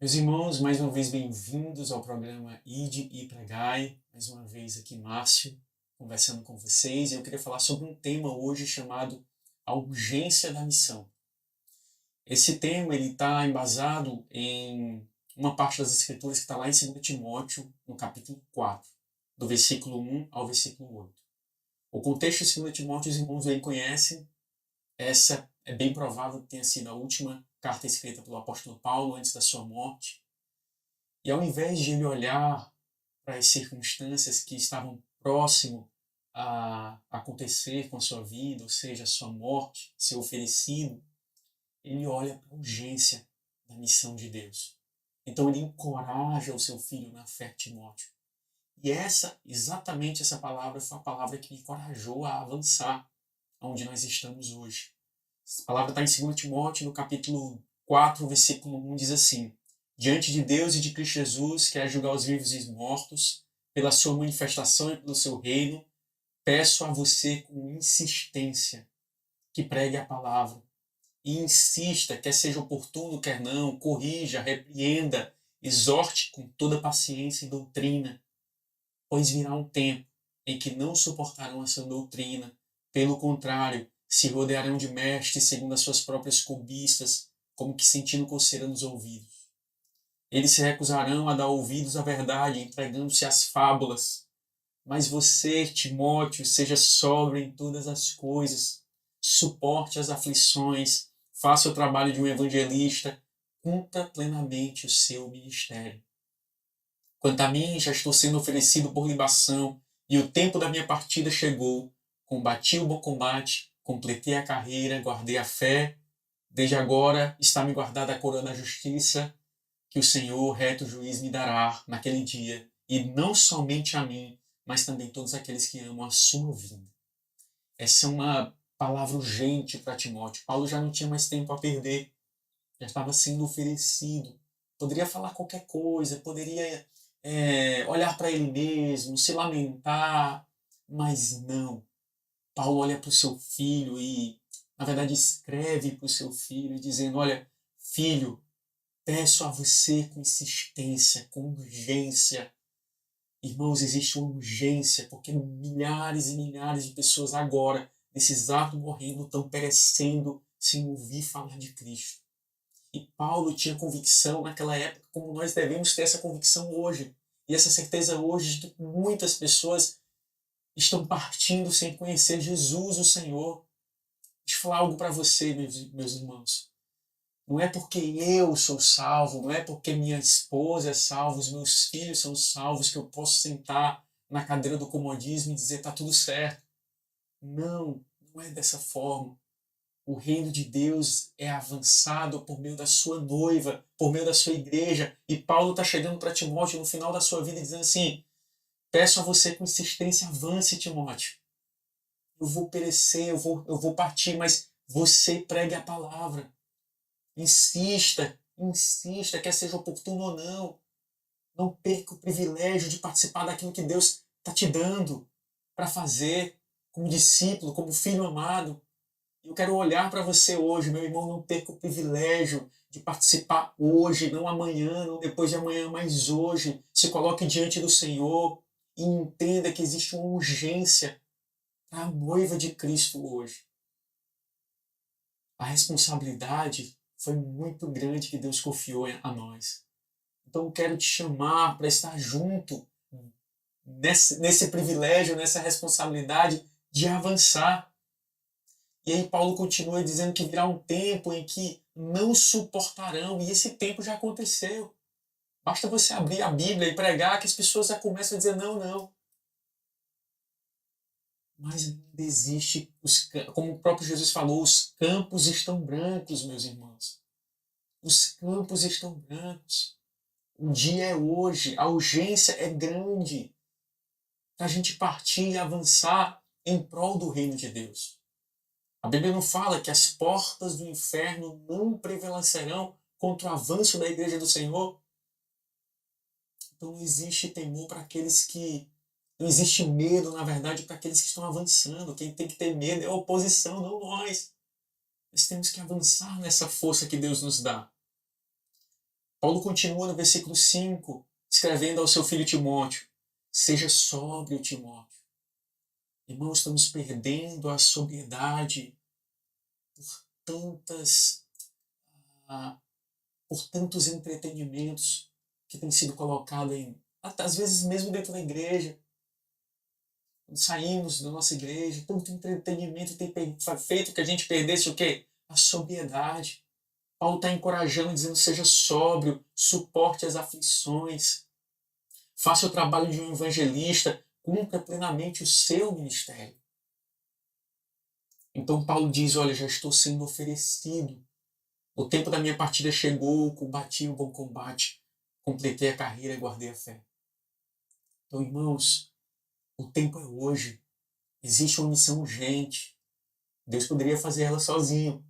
Meus irmãos, mais uma vez bem-vindos ao programa Ide e Pregai. Mais uma vez aqui, Márcio, conversando com vocês. Eu queria falar sobre um tema hoje chamado a urgência da missão. Esse tema ele está embasado em uma parte das Escrituras que está lá em 2 Timóteo, no capítulo 4, do versículo 1 ao versículo 8. O contexto de 2 Timóteo, os irmãos bem conhecem. Essa é bem provável que tenha sido a última carta escrita pelo apóstolo Paulo antes da sua morte. E ao invés de ele olhar para as circunstâncias que estavam próximo a acontecer com a sua vida, ou seja, a sua morte, ser oferecido, ele olha para a urgência da missão de Deus. Então ele encoraja o seu filho na fé, Timóteo. E exatamente essa palavra foi a palavra que me encorajou a avançar onde nós estamos hoje. Essa palavra está em 2 Timóteo, no capítulo 4, versículo 1, diz assim: Diante de Deus e de Cristo Jesus, que é julgar os vivos e os mortos, pela sua manifestação e pelo seu reino, peço a você com insistência que pregue a palavra. E insista, quer seja oportuno, quer não, corrija, repreenda, exorte com toda paciência e doutrina, pois virá um tempo em que não suportarão essa doutrina. Pelo contrário, se rodearão de mestres segundo as suas próprias cobiças, como que sentindo coceira nos ouvidos. Eles se recusarão a dar ouvidos à verdade, entregando-se às fábulas. Mas você, Timóteo, seja sóbrio em todas as coisas, suporte as aflições, faça o trabalho de um evangelista, cumpra plenamente o seu ministério. Quanto a mim, já estou sendo oferecido por libação, e o tempo da minha partida chegou. Combati o bom combate, completei a carreira, guardei a fé. Desde agora está me guardada a coroa da justiça, que o Senhor, reto juiz, me dará naquele dia, e não somente a mim, mas também todos aqueles que amam a sua vinda. Essa é uma palavra urgente para Timóteo. Paulo já não tinha mais tempo a perder, já estava sendo oferecido. Poderia falar qualquer coisa, poderia olhar para ele mesmo, se lamentar, mas não. Paulo olha para o seu filho e, na verdade, escreve para o seu filho, dizendo: Olha, filho, peço a você com insistência, com urgência. Irmãos, existe uma urgência, porque milhares e milhares de pessoas agora, nesse exato morrendo, estão perecendo sem ouvir falar de Cristo. E Paulo tinha convicção naquela época, como nós devemos ter essa convicção hoje. E essa certeza hoje de que muitas pessoas estão partindo sem conhecer Jesus, o Senhor. Deixa eu falar algo para você, meus irmãos. Não é porque eu sou salvo, não é porque minha esposa é salva, os meus filhos são salvos, que eu posso sentar na cadeira do comodismo e dizer está tudo certo. Não, não é dessa forma. O reino de Deus é avançado por meio da sua noiva, por meio da sua igreja. E Paulo está chegando para Timóteo no final da sua vida dizendo assim: peço a você com insistência, avance, Timóteo. Eu vou perecer, eu vou partir, mas você pregue a palavra. Insista, insista, quer seja oportuno ou não. Não perca o privilégio de participar daquilo que Deus está te dando para fazer como discípulo, como filho amado. Eu quero olhar para você hoje, meu irmão, não perca o privilégio de participar hoje, não amanhã, não depois de amanhã, mas hoje. Se coloque diante do Senhor e entenda que existe uma urgência para a noiva de Cristo hoje. A responsabilidade foi muito grande que Deus confiou a nós. Então eu quero te chamar para estar junto nesse privilégio, nessa responsabilidade de avançar. E aí Paulo continua dizendo que virá um tempo em que não suportarão, e esse tempo já aconteceu. Basta você abrir a Bíblia e pregar que as pessoas já começam a dizer não, não. Mas ainda existe, como o próprio Jesus falou, os campos estão brancos, meus irmãos. Os campos estão brancos. O dia é hoje, a urgência é grande para a gente partir e avançar em prol do reino de Deus. A Bíblia não fala que as portas do inferno não prevalecerão contra o avanço da igreja do Senhor? Então não existe temor para aqueles que... Não existe medo, na verdade, para aqueles que estão avançando. Quem tem que ter medo é a oposição, não nós. Nós temos que avançar nessa força que Deus nos dá. Paulo continua no versículo 5, escrevendo ao seu filho Timóteo: seja sóbrio, Timóteo. Irmãos, estamos perdendo a sobriedade por tantas, ah, por tantos entretenimentos que têm sido colocados às vezes mesmo dentro da igreja. Quando saímos da nossa igreja, tanto entretenimento tem feito que a gente perdesse o quê? A sobriedade. Paulo está encorajando, dizendo: seja sóbrio, suporte as aflições, faça o trabalho de um evangelista, cumpra plenamente o seu ministério. Então Paulo diz: olha, já estou sendo oferecido, o tempo da minha partida chegou, combati o bom combate, completei a carreira e guardei a fé. Então, irmãos, o tempo é hoje, existe uma missão urgente. Deus poderia fazer ela sozinho.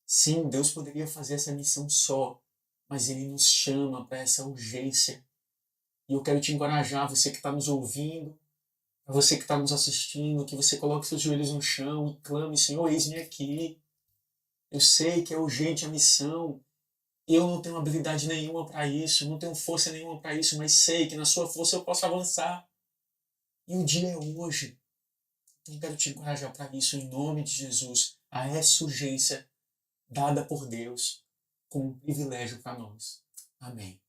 Sim, Deus poderia fazer essa missão só, mas Ele nos chama para essa urgência. E eu quero te encorajar, você que está nos ouvindo, para você que está nos assistindo, que você coloque seus joelhos no chão e clame: Senhor, eis-me aqui. Eu sei que é urgente a missão. Eu não tenho habilidade nenhuma para isso, não tenho força nenhuma para isso, mas sei que na sua força eu posso avançar. E o dia é hoje. Então eu quero te encorajar para isso em nome de Jesus, a essa urgência dada por Deus como um privilégio para nós. Amém.